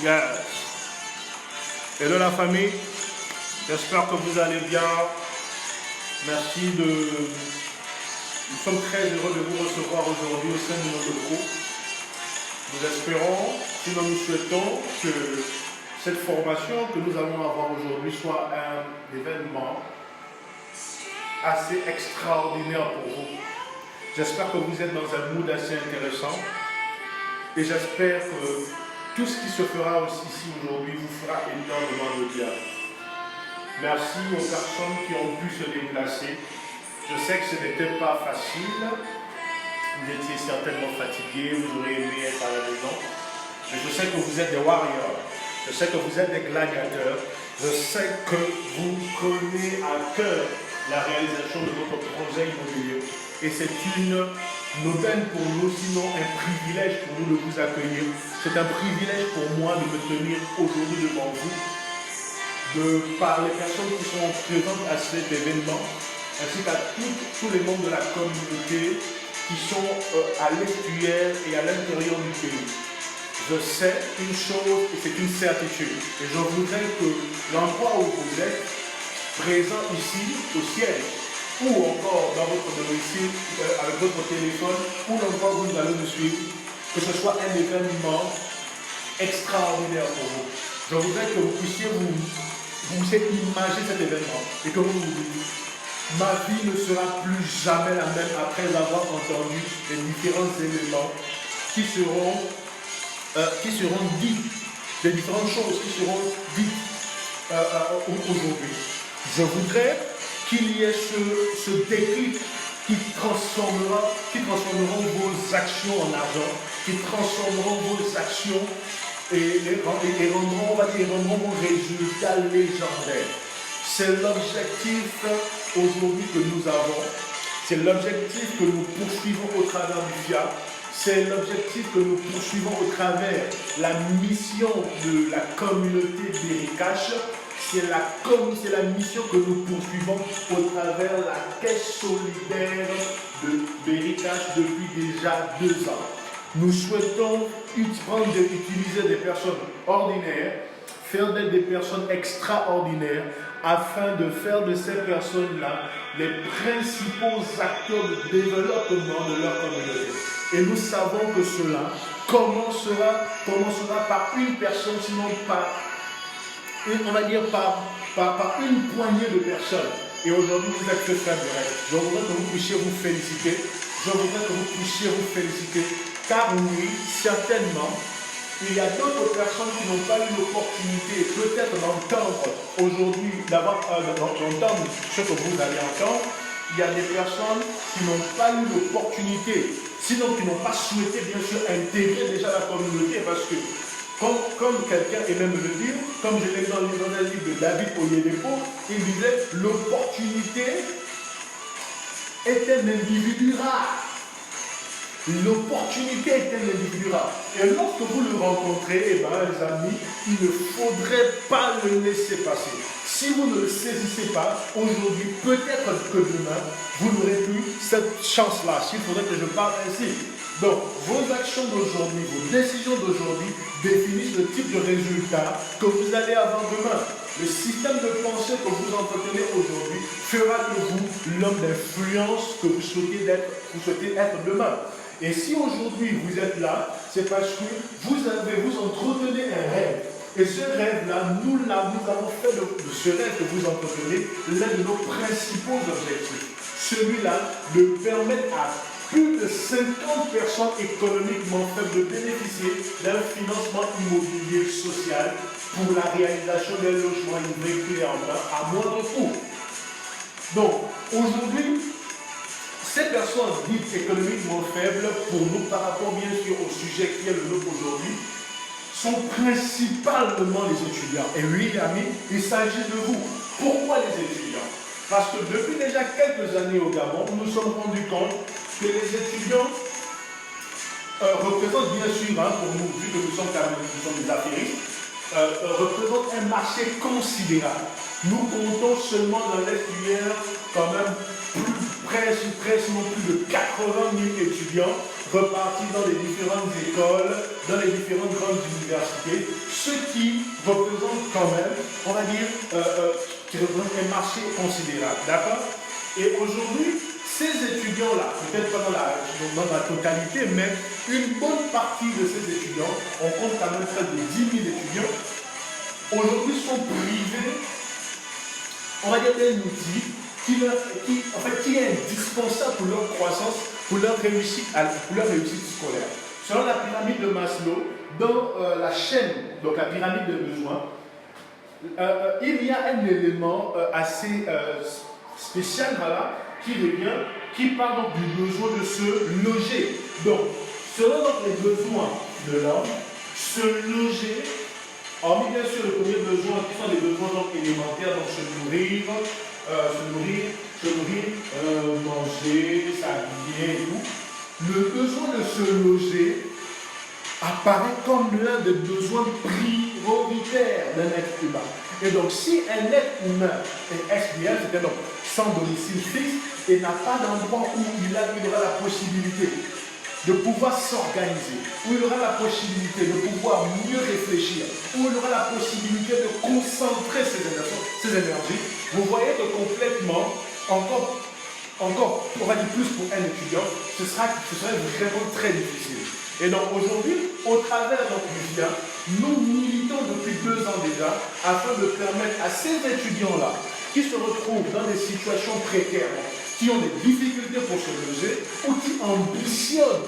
Yes. Hello la famille, j'espère que vous allez bien. Merci de... Nous sommes très heureux de vous recevoir aujourd'hui au sein de notre groupe. Nous espérons, sinon nous souhaitons que cette formation que nous allons avoir aujourd'hui soit un événement assez extraordinaire pour vous. J'espère que vous êtes dans un mood assez intéressant et j'espère que tout ce qui se fera aussi ici aujourd'hui vous fera énormément de bien. Merci aux personnes qui ont pu se déplacer. Je sais que ce n'était pas facile. Vous étiez certainement fatigués, vous aurez aimé être à la maison. Mais je sais que vous êtes des warriors. Je sais que vous êtes des gladiateurs. Je sais que vous prenez à cœur la réalisation de votre projet immobilier. Et c'est une aubaine pour nous, sinon un privilège pour nous de vous accueillir. C'est un privilège pour moi de me tenir aujourd'hui devant vous, par les personnes qui sont présentes à cet événement, ainsi qu'à tous les membres de la communauté qui sont à l'extérieur et à l'intérieur du pays. Je sais une chose et c'est une certitude. Et je voudrais que l'endroit où vous êtes, présent ici au siège, ou encore dans votre domicile, avec votre téléphone, ou l'endroit où vous allez nous suivre, que ce soit un événement extraordinaire pour vous. Je voudrais que vous puissiez vous imaginer cet événement et que vous vous dites, ma vie ne sera plus jamais la même après avoir entendu les différents éléments qui seront dits, les différentes choses qui seront dites aujourd'hui. Je voudrais qu'il y ait ce déclic qui transformeront vos actions en argent, qui transformeront vos actions et rendront vos résultats légendaires. C'est l'objectif aujourd'hui que nous avons. C'est l'objectif que nous poursuivons au travers du FIA. C'est l'objectif que nous poursuivons au travers la mission de la communauté d'Héricache. C'est la mission que nous poursuivons au travers la caisse solidaire de Héricache depuis déjà 2 ans. Nous souhaitons utiliser des personnes ordinaires, faire d'elles des personnes extraordinaires, afin de faire de ces personnes-là les principaux acteurs de développement de leur communauté. Et nous savons que cela commencera par une personne, sinon par une poignée de personnes. Et aujourd'hui, vous êtes que frères de rêve. Je voudrais que vous puissiez vous féliciter. Car oui, certainement, il y a d'autres personnes qui n'ont pas eu l'opportunité peut-être d'entendre aujourd'hui, d'entendre ce que vous allez entendre. Il y a des personnes qui n'ont pas eu l'opportunité, sinon qui n'ont pas souhaité bien sûr intégrer déjà la communauté, parce que comme quelqu'un aimait me le dire, comme je l'ai dans le livre de David Oyedepo, il disait l'opportunité est un individu rare. L'opportunité est un individu rare. Et lorsque vous le rencontrez, les amis, il ne faudrait pas le laisser passer. Si vous ne le saisissez pas, aujourd'hui, peut-être que demain, vous n'aurez plus cette chance-là. S'il faudrait que je parle ainsi. Donc, vos actions d'aujourd'hui, vos décisions d'aujourd'hui définissent le type de résultat que vous allez avoir demain. Le système de pensée que vous entretenez aujourd'hui fera de vous l'homme d'influence que vous souhaitez être demain. Et si aujourd'hui vous êtes là, c'est parce que vous entretenez un rêve. Et ce rêve-là, nous avons fait de ce rêve que vous entretenez l'un de nos principaux objectifs. Celui-là de permettre à plus de 50 personnes économiquement faibles de bénéficier d'un financement immobilier social pour la réalisation d'un logement immobilier à moindre coût. Donc, aujourd'hui, ces personnes dites économiquement faibles, pour nous, par rapport bien sûr au sujet qui est le nôtre aujourd'hui, sont principalement les étudiants. Et oui, amis, il s'agit de vous. Pourquoi les étudiants? Parce que depuis déjà quelques années au Gabon, nous nous sommes rendus compte que les étudiants représentent bien sûr, pour nous, vu que nous sommes des affairistes, représentent un marché considérable. Nous comptons seulement dans l'FUR quand même presque non plus de 80 000 étudiants repartis dans les différentes écoles, dans les différentes grandes universités universités, ce qui représente quand même, on va dire, qui représente un marché considérable. D'accord? Et aujourd'hui, ces étudiants-là, peut-être pas dans la totalité, mais une bonne partie de ces étudiants, on compte quand même près de 10 000 étudiants, aujourd'hui sont privés, on va dire, d'un outil qui est indispensable pour leur croissance, pour leur réussite scolaire. Selon la pyramide de Maslow, dans la chaîne, donc la pyramide de besoins, il y a un élément assez spécial voilà, qui parle donc du besoin de se loger. Donc, selon donc les besoins de l'homme, se loger, hormis bien sûr le premier besoin, qui sont des besoins donc élémentaires, donc se nourrir, manger, s'habiller et tout. Le besoin de se loger apparaît comme l'un des besoins prioritaires d'un être humain. Et donc, si un être humain est SDF, c'est-à-dire donc sans domicile fixe, et n'a pas d'endroit où il aura la possibilité de pouvoir s'organiser, où il aura la possibilité de pouvoir mieux réfléchir, où il aura la possibilité de concentrer ses énergies, vous voyez que complètement, encore, on va dire plus pour un étudiant, ce serait vraiment très difficile. Et donc aujourd'hui, au travers du VIA, nous militons depuis 2 ans déjà afin de permettre à ces étudiants-là qui se retrouvent dans des situations précaires, qui ont des difficultés pour se loger ou qui ambitionnent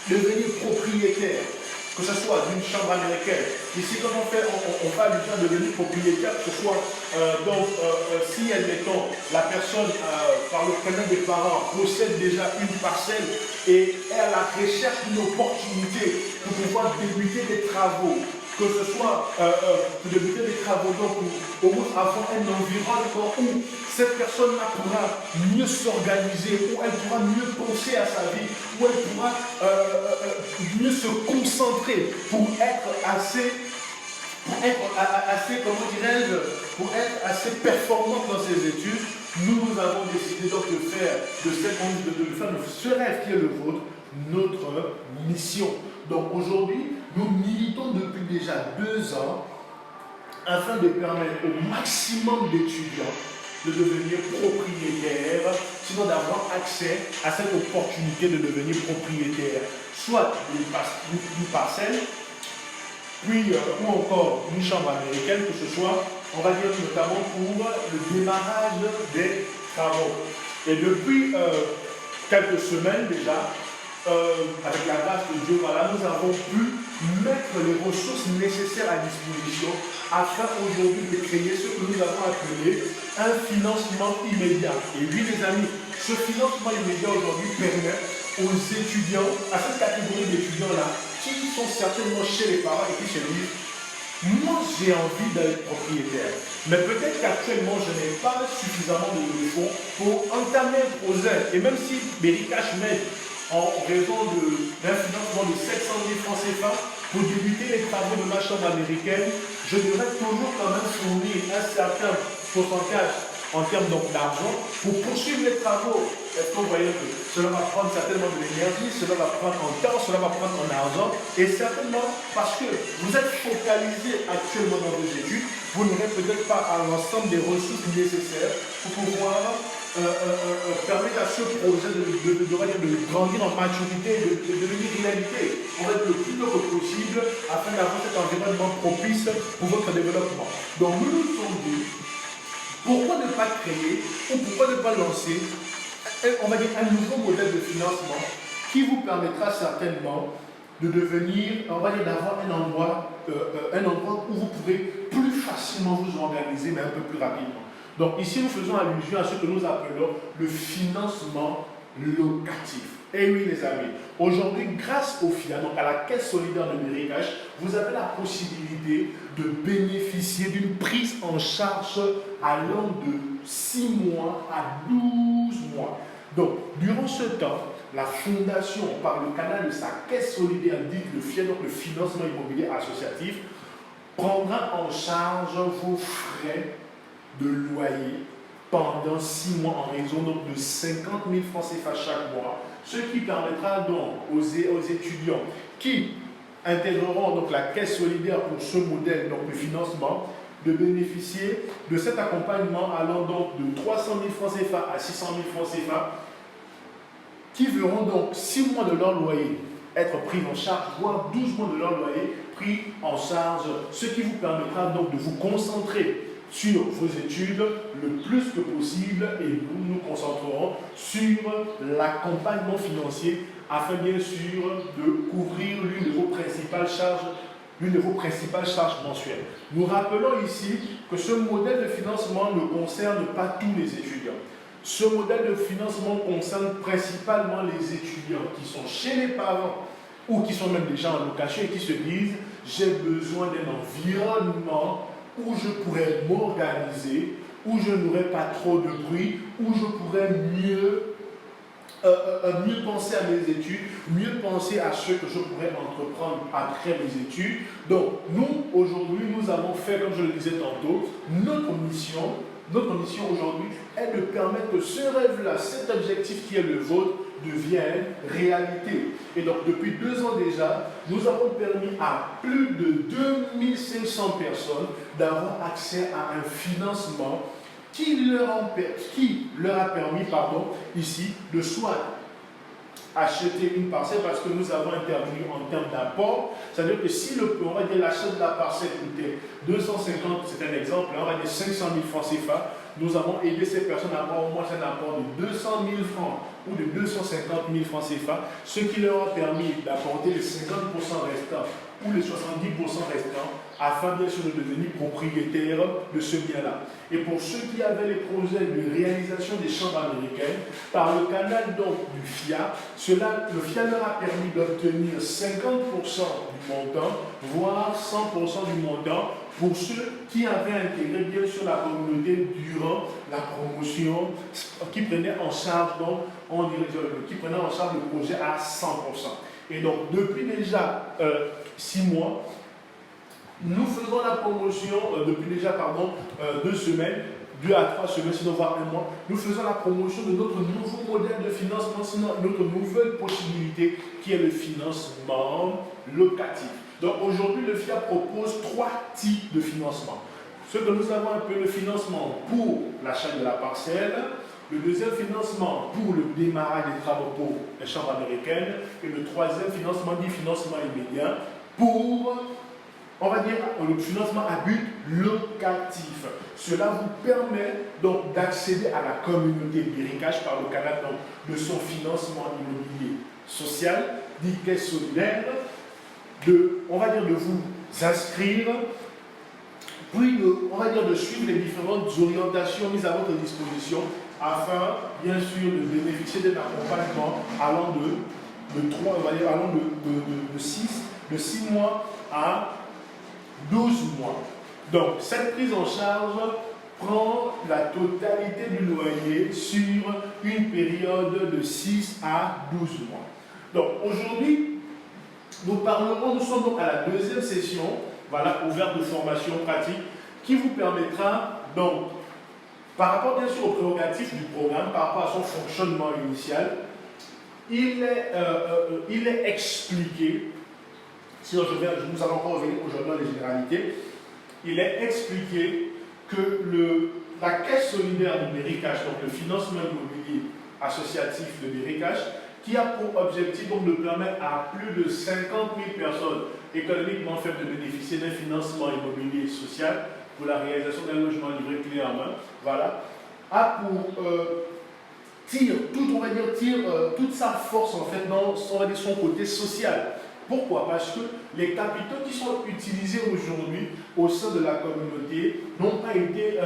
de devenir propriétaires, que ce soit d'une chambre américaine. Ici, quand on parle du de devenir propriétaire, que ce soit si, admettons, la personne, par le prénom des parents, possède déjà une parcelle et est à la recherche d'une opportunité pour pouvoir débuter des travaux, que ce soit pour débuter des travaux, donc au moins avoir un environnement où cette personne-là pourra mieux s'organiser, où elle pourra mieux penser à sa vie, où elle pourra mieux se concentrer pour être assez, comment dirais-je, pour être assez performante dans ses études. Nous avons décidé donc de faire de ce rêve qui est le vôtre, notre mission. Donc aujourd'hui, nous militons depuis déjà 2 ans afin de permettre au maximum d'étudiants de devenir propriétaires, sinon d'avoir accès à cette opportunité de devenir propriétaire, soit d'une parcelle, puis ou encore une chambre américaine, que ce soit, on va dire notamment pour le démarrage des travaux. Et depuis quelques semaines déjà, avec la grâce de Dieu, voilà, nous avons pu mettre les ressources nécessaires à disposition afin aujourd'hui de créer ce que nous avons appelé un financement immédiat. Et oui les amis, ce financement immédiat aujourd'hui permet aux étudiants, à cette catégorie d'étudiants-là, qui sont certainement chez les parents et qui se disent moi j'ai envie d'être propriétaire, mais peut-être qu'actuellement je n'ai pas suffisamment de fonds pour entamer un projet. Et même si Bericash m'aide en raison d'un financement de 700 000 francs CFA pour débuter les travaux de ma chambre américaine, je devrais toujours quand même fournir un certain pourcentage en termes d'argent pour poursuivre les travaux. Est-ce que vous voyez que cela va prendre certainement de l'énergie, cela va prendre en temps, cela va prendre en argent, et certainement parce que vous êtes focalisé actuellement dans vos études, vous n'aurez peut-être pas l'ensemble des ressources nécessaires pour pouvoir permettre à ce projet de grandir en maturité, de devenir réalité. On va être le plus tôt que possible afin d'avoir cet environnement propice pour votre développement. Donc nous nous sommes dit, pourquoi ne pas créer ou pourquoi ne pas lancer, on va dire, un nouveau modèle de financement qui vous permettra certainement de devenir, on va dire, d'avoir un endroit où vous pourrez plus facilement vous organiser, mais un peu plus rapidement. Donc ici, nous faisons allusion à ce que nous appelons le financement locatif. Et oui les amis, aujourd'hui, grâce au FIA, donc à la Caisse solidaire de Bericash, vous avez la possibilité de bénéficier d'une prise en charge allant de 6 mois à 12 mois. Donc, durant ce temps, la fondation, par le canal de sa Caisse solidaire, dit le FIA, donc le financement immobilier associatif, prendra en charge vos frais de loyer pendant 6 mois en raison donc de 50 000 francs CFA chaque mois, ce qui permettra donc aux étudiants qui intégreront donc la caisse solidaire pour ce modèle donc, de financement, de bénéficier de cet accompagnement allant donc de 300 000 francs CFA à 600 000 francs CFA, qui verront donc 6 mois de leur loyer être pris en charge, voire 12 mois de leur loyer pris en charge, ce qui vous permettra donc de vous concentrer sur vos études le plus que possible et nous nous concentrerons sur l'accompagnement financier afin bien sûr de couvrir l'une de vos principales charges mensuelles. Nous rappelons ici que ce modèle de financement ne concerne pas tous les étudiants. Ce modèle de financement concerne principalement les étudiants qui sont chez les parents ou qui sont même déjà en location et qui se disent « j'ai besoin d'un environnement où je pourrais m'organiser, où je n'aurai pas trop de bruit, où je pourrais mieux penser à mes études, mieux penser à ce que je pourrais entreprendre après mes études. » Donc, nous, aujourd'hui, nous avons fait, comme je le disais tantôt, notre mission aujourd'hui est de permettre que ce rêve-là, cet objectif qui est le vôtre, devienne réalité. Et donc, depuis 2 ans déjà, nous avons permis à plus de 2500 personnes d'avoir accès à un financement qui leur a permis, ici, de soit acheter une parcelle parce que nous avons intervenu en termes d'apport. C'est-à-dire que si on va dire l'achat de la parcelle coûtait 250, c'est un exemple, on va dire 500 000 francs CFA, nous avons aidé ces personnes à avoir au moins un apport de 200 000 francs ou de 250 000 francs CFA, ce qui leur a permis d'apporter les 50% restants ou les 70% restants afin bien sûr de devenir propriétaires de ce bien-là. Et pour ceux qui avaient les projets de réalisation des chambres américaines, par le canal donc du FIA, le FIA leur a permis d'obtenir 50% du montant, voire 100% du montant, pour ceux qui avaient intégré bien sûr la communauté durant la promotion, qui prenaient en charge donc, le projet à 100%. Et donc depuis déjà 6 mois, nous faisons la promotion, depuis déjà 2 semaines, 2 à 3 semaines, sinon voire 1 mois, nous faisons la promotion de notre nouveau modèle de financement, sinon notre nouvelle possibilité qui est le financement locatif. Donc aujourd'hui, le FIA propose 3 types de financement. Ce que nous avons un peu le financement pour l'achat de la parcelle, le deuxième financement pour le démarrage des travaux pour les chambres américaines et le troisième financement dit financement immédiat pour, on va dire, le financement à but locatif. Cela vous permet donc d'accéder à la communauté Béricache par le canal donc, de son financement immobilier social, dit caisse solidaire, on va dire de vous inscrire, puis on va dire de suivre les différentes orientations mises à votre disposition afin, bien sûr, de bénéficier d'un accompagnement allant de 6 mois à 12 mois. Donc, cette prise en charge prend la totalité du loyer sur une période de 6 à 12 mois. Donc, aujourd'hui, nous sommes donc à la deuxième session, ouverte de formation pratique, qui vous permettra donc, par rapport bien sûr aux prérogatives du programme, par rapport à son fonctionnement initial, il est expliqué, sinon nous allons encore revenir aujourd'hui dans les généralités, il est expliqué que la caisse solidaire de Béricache, donc le financement immobilier associatif de Béricache, qui a pour objectif donc de permettre à plus de 50 000 personnes économiquement faibles de bénéficier d'un financement immobilier social pour la réalisation d'un logement livré clé en main, a pour tire toute sa force en fait dans son côté social. Pourquoi? Parce que les capitaux qui sont utilisés aujourd'hui au sein de la communauté n'ont pas été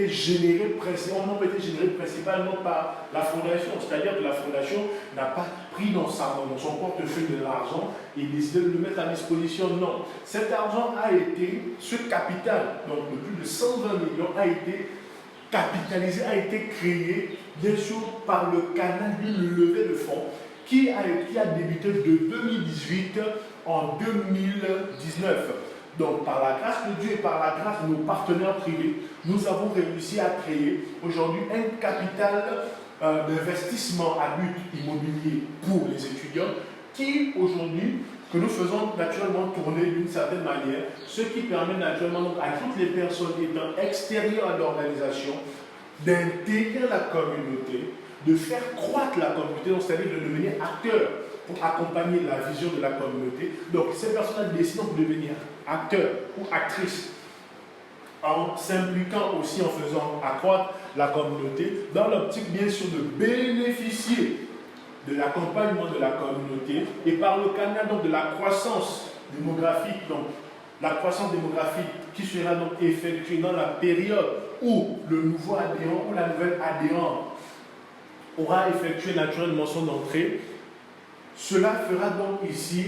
générés principalement par la fondation. C'est-à-dire que la fondation n'a pas pris dans son portefeuille de l'argent et décidé de le mettre à disposition. Non. Cet argent ce capital, donc de plus de 120 millions, a été capitalisé, a été créé, bien sûr, par le canal d'une levée de fonds qui a débuté de 2018 en 2019. Donc, par la grâce de Dieu et par la grâce de nos partenaires privés, nous avons réussi à créer aujourd'hui un capital d'investissement à but immobilier pour les étudiants, qui aujourd'hui, que nous faisons naturellement tourner d'une certaine manière, ce qui permet naturellement donc, à toutes les personnes étant extérieures à l'organisation d'intégrer la communauté, de faire croître la communauté, c'est-à-dire de devenir acteurs pour accompagner la vision de la communauté. Donc ces personnes décident de devenir acteurs ou actrices en s'impliquant aussi en faisant accroître la communauté, dans l'optique bien sûr de bénéficier de l'accompagnement de la communauté et par le canal donc de la croissance démographique, donc la croissance démographique qui sera donc effectuée dans la période où le nouveau adhérent ou la nouvelle adhérente aura effectué naturellement son entrée. Cela fera donc ici,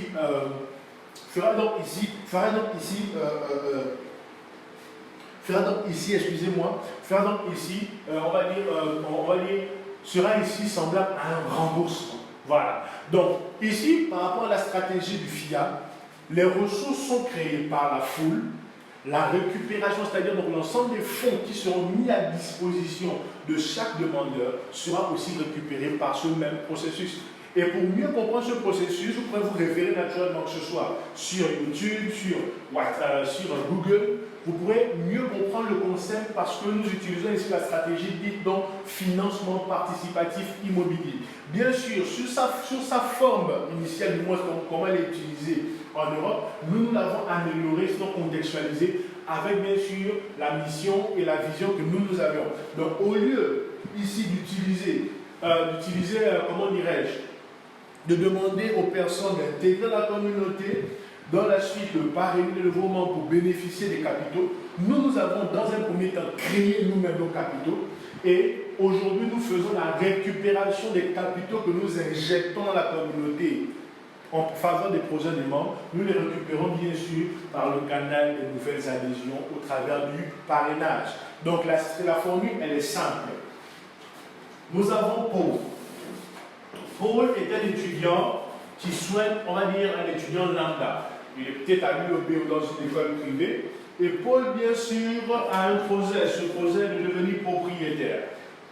sera ici semblable à un remboursement. Voilà. Donc, ici, par rapport à la stratégie du FIA, les ressources sont créées par la foule, la récupération, c'est-à-dire donc l'ensemble des fonds qui seront mis à disposition de chaque demandeur sera aussi récupéré par ce même processus. Et pour mieux comprendre ce processus, vous pouvez vous référer naturellement, que ce soit sur YouTube, sur Google, vous pourrez mieux comprendre le concept parce que nous utilisons ici la stratégie dite donc financement participatif immobilier. Bien sûr, sur sa forme initiale, du moins comment elle est utilisée en Europe, nous l'avons améliorée, sinon contextualisée avec bien sûr la mission et la vision que nous avions. Donc au lieu ici d'utiliser, comment dirais-je, de demander aux personnes d'intégrer la communauté, dans la suite de parrainer le nouveau membre pour bénéficier des capitaux, nous avons dans un premier temps créé nous-mêmes nos capitaux et aujourd'hui nous faisons la récupération des capitaux que nous injectons dans la communauté en faveur des projets des membres. Nous les récupérons bien sûr par le canal des nouvelles adhésions au travers du parrainage. Donc la formule elle est simple. Nous avons Paul. Paul est un étudiant qui souhaite, on va dire, un étudiant lambda. Il est peut-être à l'UOB ou dans une école privée. Et Paul, bien sûr, a un projet, ce projet de devenir propriétaire.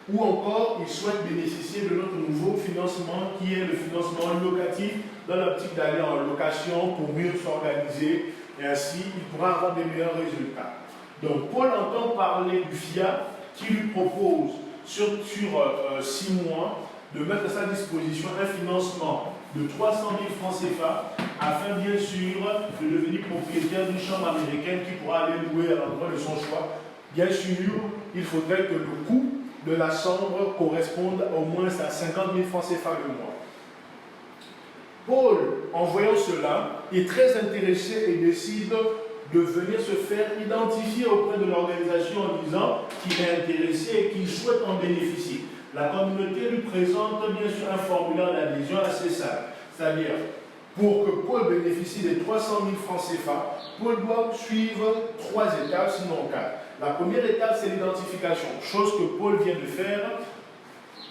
Ou encore, il souhaite bénéficier de notre nouveau financement qui est le financement locatif dans l'optique d'aller en location pour mieux s'organiser et ainsi il pourra avoir des meilleurs résultats. Donc Paul entend parler du FIA qui lui propose sur 6 mois de mettre à sa disposition un financement de 300 000 francs CFA afin bien sûr de devenir propriétaire d'une chambre américaine qui pourra aller louer à l'endroit de son choix. Bien sûr, il faudrait que le coût de la chambre corresponde au moins à 50 000 francs CFA le mois. Paul, en voyant cela, est très intéressé et décide de venir se faire identifier auprès de l'organisation en disant qu'il est intéressé et qu'il souhaite en bénéficier. La communauté lui présente bien sûr un formulaire d'adhésion assez simple. C'est-à-dire, pour que Paul bénéficie des 300 000 francs CFA, Paul doit suivre 3 étapes, sinon 4. La première étape, c'est l'identification, chose que Paul vient de faire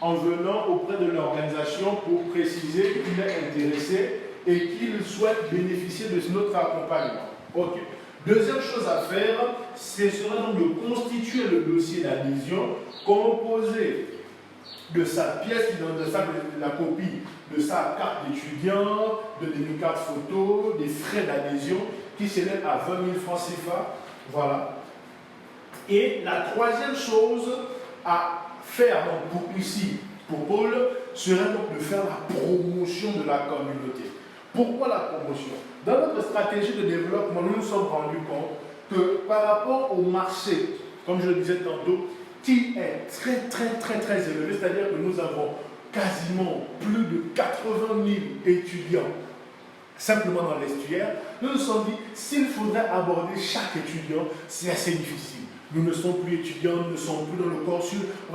en venant auprès de l'organisation pour préciser qu'il est intéressé et qu'il souhaite bénéficier de notre accompagnement. Ok. Deuxième chose à faire, ce sera donc de constituer le dossier d'adhésion composé de sa pièce, de la copie de sa carte d'étudiant, de des cartes photo, des frais d'adhésion qui s'élèvent à 20 000 francs CFA. Voilà. Et la troisième chose à faire donc, pour Paul, serait donc de faire la promotion de la communauté. Pourquoi la promotion? Dans notre stratégie de développement, nous nous sommes rendus compte que par rapport au marché, comme je le disais tantôt, qui est très élevé, c'est-à-dire que nous avons quasiment plus de 80 000 étudiants simplement dans l'estuaire, nous nous sommes dit, s'il faudrait aborder chaque étudiant, c'est assez difficile. Nous ne sommes plus étudiants, nous ne sommes plus dans le corps sûr, on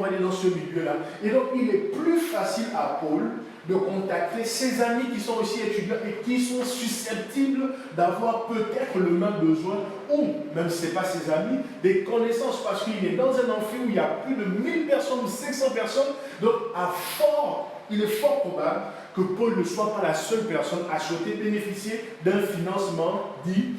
va dire dans ce milieu-là. Et donc, il est plus facile à Paul de contacter ses amis qui sont aussi étudiants et qui sont susceptibles d'avoir peut-être le même besoin, ou, même si ce n'est pas ses amis, des connaissances, parce qu'il est dans un amphi où il y a plus de 1000 personnes ou 500 personnes, donc il est fort probable que Paul ne soit pas la seule personne à souhaiter bénéficier d'un financement dit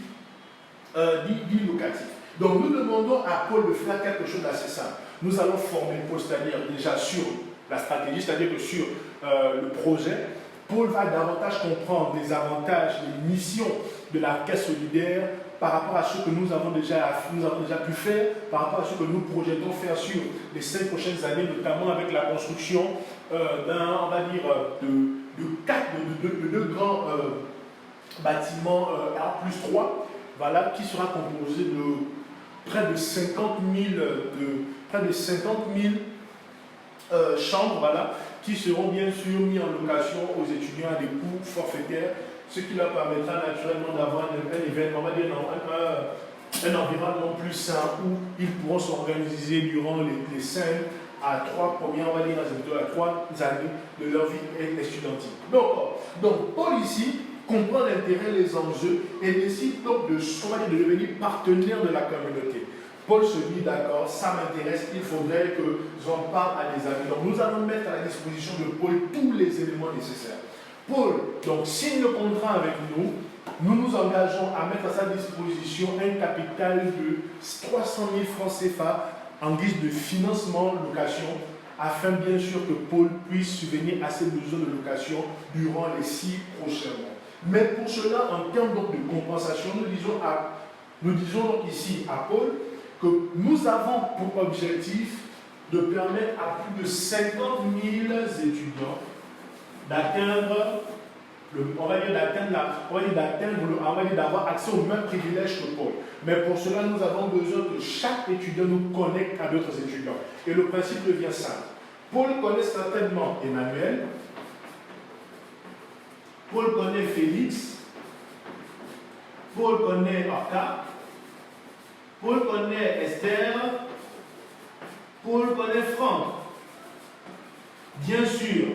locatif. Donc nous demandons à Paul de faire quelque chose d'assez simple. Nous allons former Paul, c'est-à-dire déjà sur la stratégie, c'est-à-dire que sur le projet, Paul va davantage comprendre les avantages, les missions de la caisse solidaire par rapport à ce que nous avons déjà pu faire, par rapport à ce que nous projetons faire sur les 5 prochaines années, notamment avec la construction on va dire, de deux grands bâtiments R+3, voilà, qui sera composé de près de 50 000 chambres, voilà, qui seront bien sûr mis en location aux étudiants à des coûts forfaitaires, ce qui leur permettra naturellement d'avoir un événement, on va dire, un environnement plus sain où ils pourront s'organiser durant les 5 à 3 premières, on va dire, à 3 années de leur vie étudiantine. Donc Paul ici comprend l'intérêt, les enjeux et décide donc de devenir partenaire de la communauté. Paul se dit, d'accord, ça m'intéresse, il faudrait que j'en parle à des amis. Donc nous allons mettre à la disposition de Paul tous les éléments nécessaires. Paul, donc, signe le contrat avec nous, nous nous engageons à mettre à sa disposition un capital de 300 000 francs CFA en guise de financement location, afin bien sûr que Paul puisse subvenir à ses besoins de location durant les 6 prochains mois. Mais pour cela, en termes donc de compensation, nous disons donc ici à Paul que nous avons pour objectif de permettre à plus de 50 000 étudiants d'atteindre, d'avoir accès aux mêmes privilèges que Paul. Mais pour cela, nous avons besoin que chaque étudiant nous connecte à d'autres étudiants. Et le principe devient simple. Paul connaît certainement Emmanuel, Paul connaît Félix, Paul connaît Orca, Paul connaît Esther, Paul connaît Franck. Bien sûr,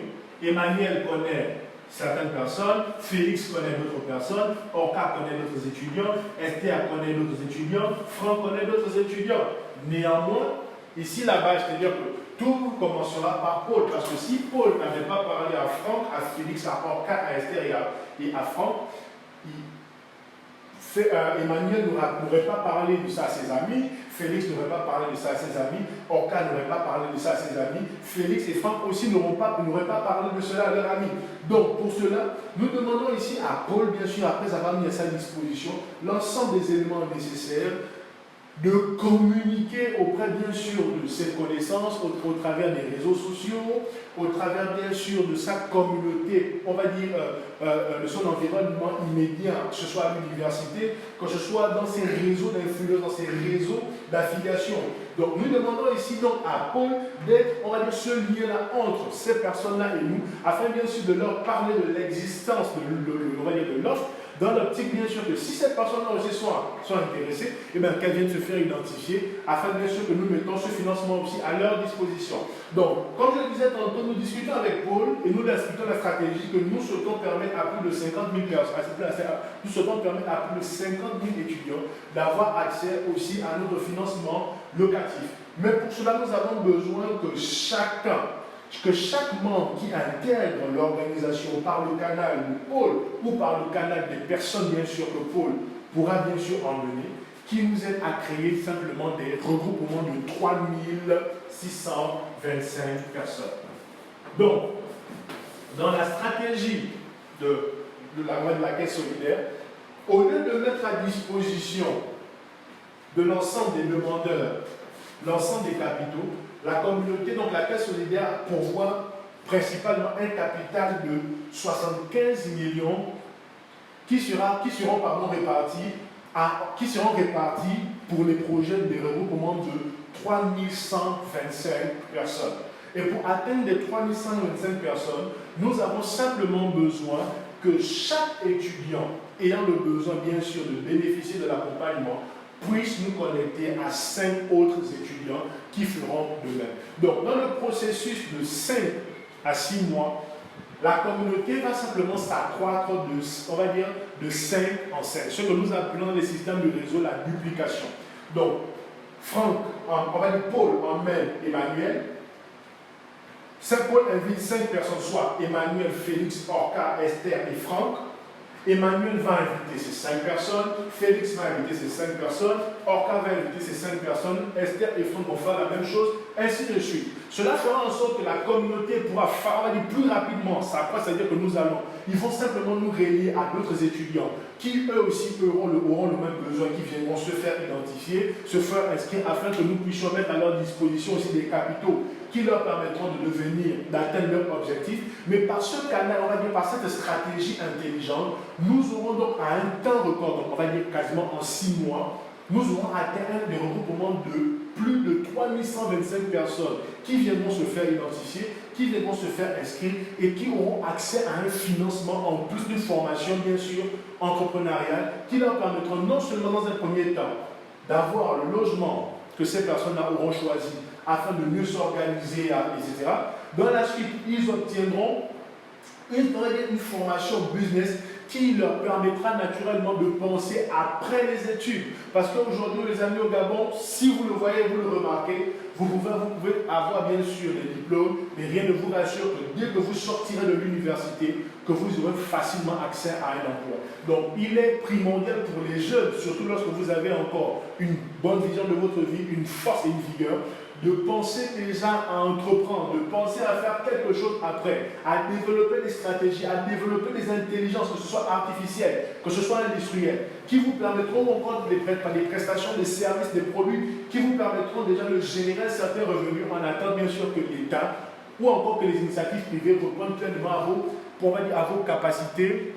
Emmanuel connaît certaines personnes, Félix connaît d'autres personnes, Orca connaît d'autres étudiants, Esther connaît d'autres étudiants, Franck connaît d'autres étudiants. Néanmoins, ici là-bas, c'est-à-dire que tout commencera par Paul, parce que si Paul n'avait pas parlé à Franck, à Félix, à Orca, à Esther et à Franck, Emmanuel n'aurait pas parlé de ça à ses amis, Félix n'aurait pas parlé de ça à ses amis, Orca n'aurait pas parlé de ça à ses amis, Félix et Franck aussi n'auraient pas parlé de cela à leurs amis. Donc pour cela, nous demandons ici à Paul, bien sûr, après avoir mis à sa disposition l'ensemble des éléments nécessaires, de communiquer auprès, bien sûr, de ses connaissances au travers des réseaux sociaux, au travers, bien sûr, de sa communauté, on va dire, de son environnement immédiat, que ce soit à l'université, que ce soit dans ses réseaux d'influence, dans ses réseaux d'affiliation. Donc, nous demandons ici donc à Paul d'être, on va dire, ce lien-là entre ces personnes-là et nous, afin, bien sûr, de leur parler de l'existence, de l'offre, dans l'optique, bien sûr, que si ces personnes-là aussi sont intéressées, eh bien, qu'elles viennent se faire identifier, afin, bien sûr, que nous mettons ce financement aussi à leur disposition. Donc, comme je le disais tantôt, nous discutons avec Paul et nous expliquons la stratégie que nous souhaitons permettre à plus de 50 000 personnes, nous souhaitons permettre à plus de 50 000 étudiants d'avoir accès aussi à notre financement locatif. Mais pour cela, nous avons besoin que chaque membre qui intègre l'organisation par le canal de Paul ou par le canal des personnes, bien sûr, que Paul pourra bien sûr emmener, qui nous aide à créer simplement des regroupements de 3625 personnes. Donc, dans la stratégie de la caisse solidaire, au lieu de mettre à disposition de l'ensemble des demandeurs, l'ensemble des capitaux, la communauté, donc la caisse solidaire, pourvoit principalement un capital de 75 millions qui seront répartis pour les projets de regroupement de 3125 personnes. Et pour atteindre les 3125 personnes, nous avons simplement besoin que chaque étudiant ayant le besoin, bien sûr, de bénéficier de l'accompagnement, puisse nous connecter à 5 autres étudiants qui feront de même. Donc, dans le processus de 5 à 6 mois, la communauté va simplement s'accroître de 5 en 5, ce que nous appelons les systèmes de réseau, la duplication. Donc, Paul emmène Emmanuel, Saint Paul invite 5 personnes, soit Emmanuel, Félix, Orca, Esther et Franck, Emmanuel va inviter ces 5 personnes, Félix va inviter ces 5 personnes, Orca va inviter ces 5 personnes, Esther et Franck vont faire la même chose, ainsi de suite. Cela fera en sorte que la communauté pourra faire plus rapidement. Ça veut dire que ils vont simplement nous relier à d'autres étudiants qui eux aussi auront le même besoin, qui viendront se faire identifier, se faire inscrire afin que nous puissions mettre à leur disposition aussi des capitaux qui leur permettront d'atteindre leur objectif. Mais par ce canal, on va dire par cette stratégie intelligente, nous aurons donc à un temps record, donc on va dire quasiment en 6 mois, nous aurons atteint des regroupements de plus de 3125 personnes qui viendront se faire identifier, qui viendront se faire inscrire et qui auront accès à un financement en plus d'une formation, bien sûr, entrepreneuriale, qui leur permettront non seulement dans un premier temps d'avoir le logement que ces personnes-là auront choisi afin de mieux s'organiser, etc. Dans la suite, ils obtiendront une formation business qui leur permettra naturellement de penser après les études. Parce qu'aujourd'hui, les amis au Gabon, si vous le voyez, vous le remarquez, vous pouvez avoir bien sûr des diplômes, mais rien ne vous rassure que dès que vous sortirez de l'université, que vous aurez facilement accès à un emploi. Donc, il est primordial pour les jeunes, surtout lorsque vous avez encore une bonne vision de votre vie, une force et une vigueur, de penser déjà à entreprendre, de penser à faire quelque chose après, à développer des stratégies, à développer des intelligences, que ce soit artificielles, que ce soit industrielles, qui vous permettront encore des prestations, des services, des produits, qui vous permettront déjà de générer certains revenus en attendant bien sûr que l'État ou encore que les initiatives privées reprennent pleinement à vos capacités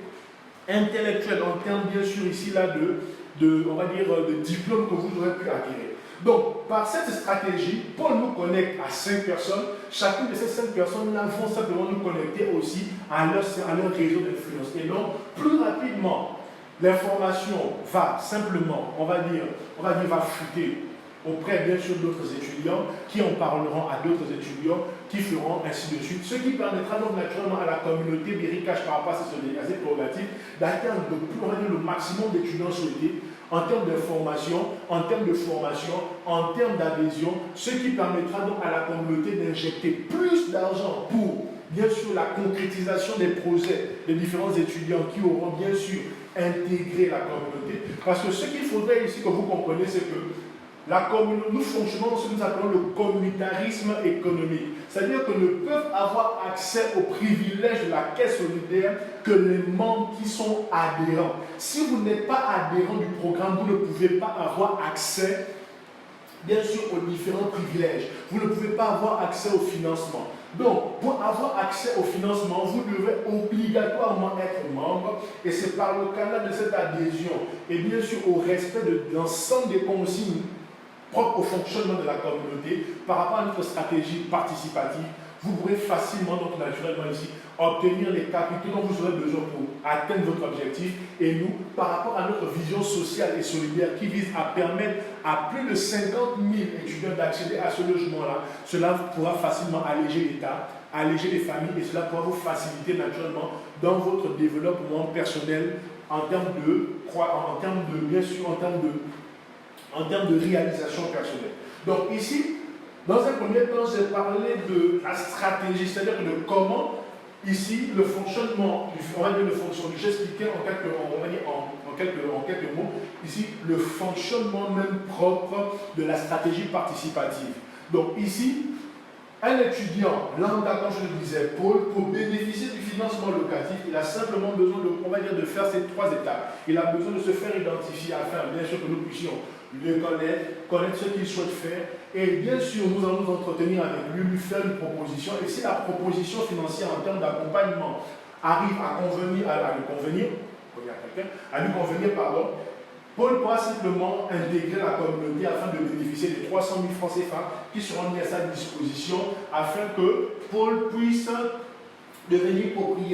intellectuelles en termes bien sûr ici là de diplômes que vous aurez pu acquérir. Donc, par cette stratégie, Paul nous connecte à 5 personnes. Chacune de ces 5 personnes-là vont simplement nous connecter aussi à leur réseau d'influence. Et donc, plus rapidement, l'information va simplement, on va dire, va fuiter auprès bien sûr d'autres étudiants qui en parleront à d'autres étudiants qui feront ainsi de suite. Ce qui permettra donc naturellement à la communauté d'Héritage par rapport à ces prérogatives d'atteindre le maximum d'étudiants souhaités en termes d'information, en termes de formation, en termes d'adhésion, ce qui permettra donc à la communauté d'injecter plus d'argent pour, bien sûr, la concrétisation des projets des différents étudiants qui auront, bien sûr, intégré la communauté. Parce que ce qu'il faudrait ici que vous compreniez, c'est que nous fonctionnons dans ce que nous appelons le communautarisme économique. C'est-à-dire que ne peuvent avoir accès aux privilèges de la caisse solidaire que les membres qui sont adhérents. Si vous n'êtes pas adhérent du programme, vous ne pouvez pas avoir accès, bien sûr, aux différents privilèges. Vous ne pouvez pas avoir accès au financement. Donc, pour avoir accès au financement, vous devez obligatoirement être membre et c'est par le canal de cette adhésion et bien sûr au respect de l'ensemble des consignes propre au fonctionnement de la communauté, par rapport à notre stratégie participative, vous pourrez facilement, donc naturellement ici, obtenir les capitaux dont vous aurez besoin pour atteindre votre objectif. Et nous, par rapport à notre vision sociale et solidaire qui vise à permettre à plus de 50 000 étudiants d'accéder à ce logement-là, cela pourra facilement alléger l'État, alléger les familles et cela pourra vous faciliter naturellement dans votre développement personnel en termes de réalisation personnelle. Donc ici, dans un premier temps, j'ai parlé de la stratégie, c'est-à-dire de comment, ici, le fonctionnement, j'expliquais en quelques mots, ici, le fonctionnement même propre de la stratégie participative. Donc ici, un étudiant lambda, comme je le disais, pour bénéficier du financement locatif, il a simplement besoin de faire ces 3 étapes. Il a besoin de se faire identifier afin, bien sûr, que nous puissions le connaître ce qu'il souhaite faire. Et bien sûr, nous allons nous entretenir avec lui, lui faire une proposition. Et si la proposition financière en termes d'accompagnement arrive à lui convenir, Paul pourra simplement intégrer la communauté afin de bénéficier des 300 000 francs CFA qui seront mis à sa disposition afin que Paul puisse devenir propriétaire